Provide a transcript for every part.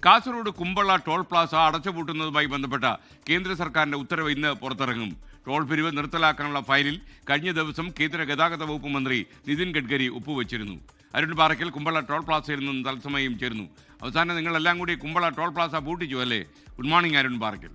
Kasaragod Kumbla toll Plaza അടച്ചുപൂട്ടുന്നതുമായി ബന്ധപ്പെട്ട കേന്ദ്ര സർക്കാരിന്റെ ഉത്തരവ് ഇന്ന് പുറത്തിറങ്ങും. ടോൾ പിരിവ് നിർത്തലാക്കാനുള്ള ഫയലിൽ കഴിഞ്ഞ ദിവസം കേന്ദ്ര ഗതാഗത വകുപ്പ് മന്ത്രി നിതിൻ ഗഡ്കരി ഒപ്പുവെച്ചിരുന്നു. അരുൺ പാറയ്ക്കൽ കുമ്പള ടോൾ പ്ലാസയിൽ നിന്നും തത്സമയം ചേർന്നു. അവസാനം നിങ്ങളെല്ലാം കൂടി കുമ്പള ടോൾ പ്ലാസ പൂട്ടിച്ചു അല്ലേ? Good morning Arun Parakkal.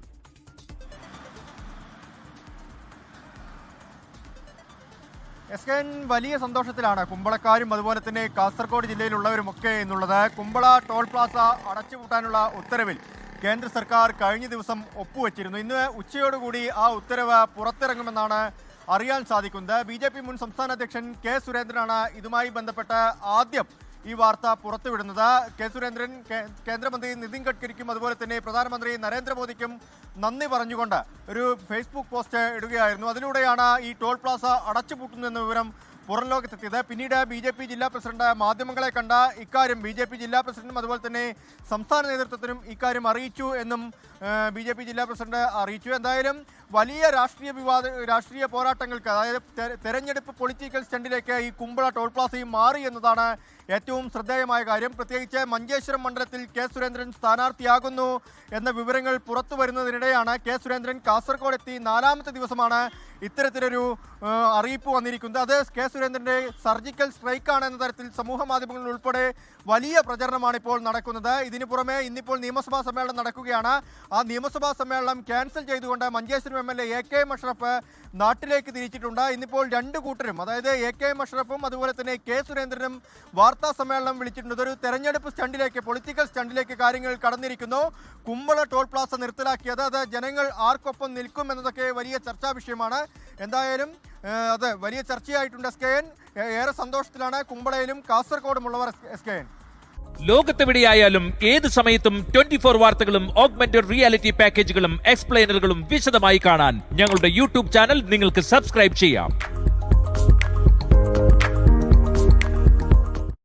വലിയ സന്തോഷത്തിലാണ് കുമ്പളക്കാരും അതുപോലെ തന്നെ കാസർഗോഡ് ജില്ലയിലുള്ളവരുമൊക്കെ എന്നുള്ളത്. കുമ്പള ടോൾ പ്ലാസ അടച്ചുപൂട്ടാനുള്ള ഉത്തരവിൽ കേന്ദ്ര സർക്കാർ കഴിഞ്ഞ ദിവസം ഒപ്പുവെച്ചിരുന്നു. ഇന്ന് ഉച്ചയോടുകൂടി ആ ഉത്തരവ് പുറത്തിറങ്ങുമെന്നാണ് അറിയാൻ സാധിക്കുന്നത്. BJP മുൻ സംസ്ഥാന അധ്യക്ഷൻ കെ സുരേന്ദ്രനാണ് ഇതുമായി ബന്ധപ്പെട്ട് ആദ്യം ഈ വാർത്ത പുറത്തുവിടുന്നത്. കെ സുരേന്ദ്രൻ കേന്ദ്രമന്ത്രി നിതിൻ ഗഡ്കരിക്കും അതുപോലെ തന്നെ പ്രധാനമന്ത്രി നരേന്ദ്രമോദിക്കും നന്ദി പറഞ്ഞുകൊണ്ട് ഒരു ഫേസ്ബുക്ക് പോസ്റ്റ് ഇടുകയായിരുന്നു. അതിലൂടെയാണ് ഈ ടോൾ പ്ലാസ അടച്ചുപൂട്ടുന്നെന്ന വിവരം പുറം ലോകത്തെത്തിയത്. പിന്നീട് BJP ജില്ലാ പ്രസിഡന്റ് മാധ്യമങ്ങളെ കണ്ട ഇക്കാര്യം BJP ജില്ലാ പ്രസിഡന്റും അതുപോലെ തന്നെ സംസ്ഥാന നേതൃത്വത്തിനും ഇക്കാര്യം അറിയിച്ചു എന്നും BJP ജില്ലാ പ്രസിഡന്റ് അറിയിച്ചു. എന്തായാലും വലിയ രാഷ്ട്രീയ പോരാട്ടങ്ങൾക്ക്, അതായത് തെരഞ്ഞെടുപ്പ് പൊളിറ്റിക്കൽ സ്റ്റണ്ടിലേക്ക് ഈ കുമ്പള ടോൾ പ്ലാസയും മാറി എന്നതാണ് ഏറ്റവും ശ്രദ്ധേയമായ കാര്യം. പ്രത്യേകിച്ച് മഞ്ചേശ്വരം മണ്ഡലത്തിൽ കെ സുരേന്ദ്രൻ സ്ഥാനാർത്ഥിയാകുന്നു എന്ന വിവരങ്ങൾ പുറത്തു വരുന്നതിനിടെയാണ് കെ സുരേന്ദ്രൻ കാസർഗോഡ് എത്തി 4ാമത്തെ ദിവസമാണ് ഇത്തരത്തിലൊരു അറിയിപ്പ് വന്നിരിക്കുന്നത്. അത് കെ സുരേന്ദ്രന്റെ സർജിക്കൽ സ്ട്രൈക്കാണ് എന്ന തരത്തിൽ സമൂഹ മാധ്യമങ്ങളിൽ ഉൾപ്പെടെ വലിയ പ്രചരണമാണ് ഇപ്പോൾ നടക്കുന്നത്. ഇതിനു പുറമെ ഇന്നിപ്പോൾ നിയമസഭാ സമ്മേളനം നടക്കുകയാണ്. ആ നിയമസഭാ സമ്മേളനം ക്യാൻസൽ ചെയ്തുകൊണ്ട് മഞ്ചേശ്വരം MLA AK അഷ്റഫ് നാട്ടിലേക്ക് തിരിച്ചിട്ടുണ്ട്. ഇന്നിപ്പോൾ രണ്ട് കൂട്ടരും, അതായത് AK അഷ്റഫും അതുപോലെ തന്നെ കെ സുരേന്ദ്രനും വാർത്താ സമ്മേളനം വിളിച്ചിട്ടുണ്ട്. ഇതൊരു തെരഞ്ഞെടുപ്പ് സ്റ്റണ്ടിലേക്ക്, പൊളിറ്റിക്കൽ സ്റ്റണ്ടിലേക്ക് കാര്യങ്ങൾ കടന്നിരിക്കുന്നു. കുമ്പള ടോൾ പ്ലാസ നിർത്തലാക്കിയത് അത് ജനങ്ങൾ ആർക്കൊപ്പം നിൽക്കും എന്നതൊക്കെ വലിയ ചർച്ചാ വിഷയമാണ്. എന്തായാലും അത് വലിയ ചർച്ചയായിട്ടുണ്ട്. SKN ഏറെ സന്തോഷത്തിലാണ് കുമ്പളയിലും കാസർഗോഡുമുള്ളവർ. SKN ലോകത്തെവിടെയായാലും ഏത് സമയത്തും 24 വാർത്തകളും ഓഗ്മെന്റഡ് റിയാലിറ്റി പാക്കേജുകളും എക്സ്പ്ലെയിനറുകളും വിശദമായി കാണാൻ ഞങ്ങളുടെ യൂട്യൂബ് ചാനൽ നിങ്ങൾക്ക് സബ്സ്ക്രൈബ് ചെയ്യാം.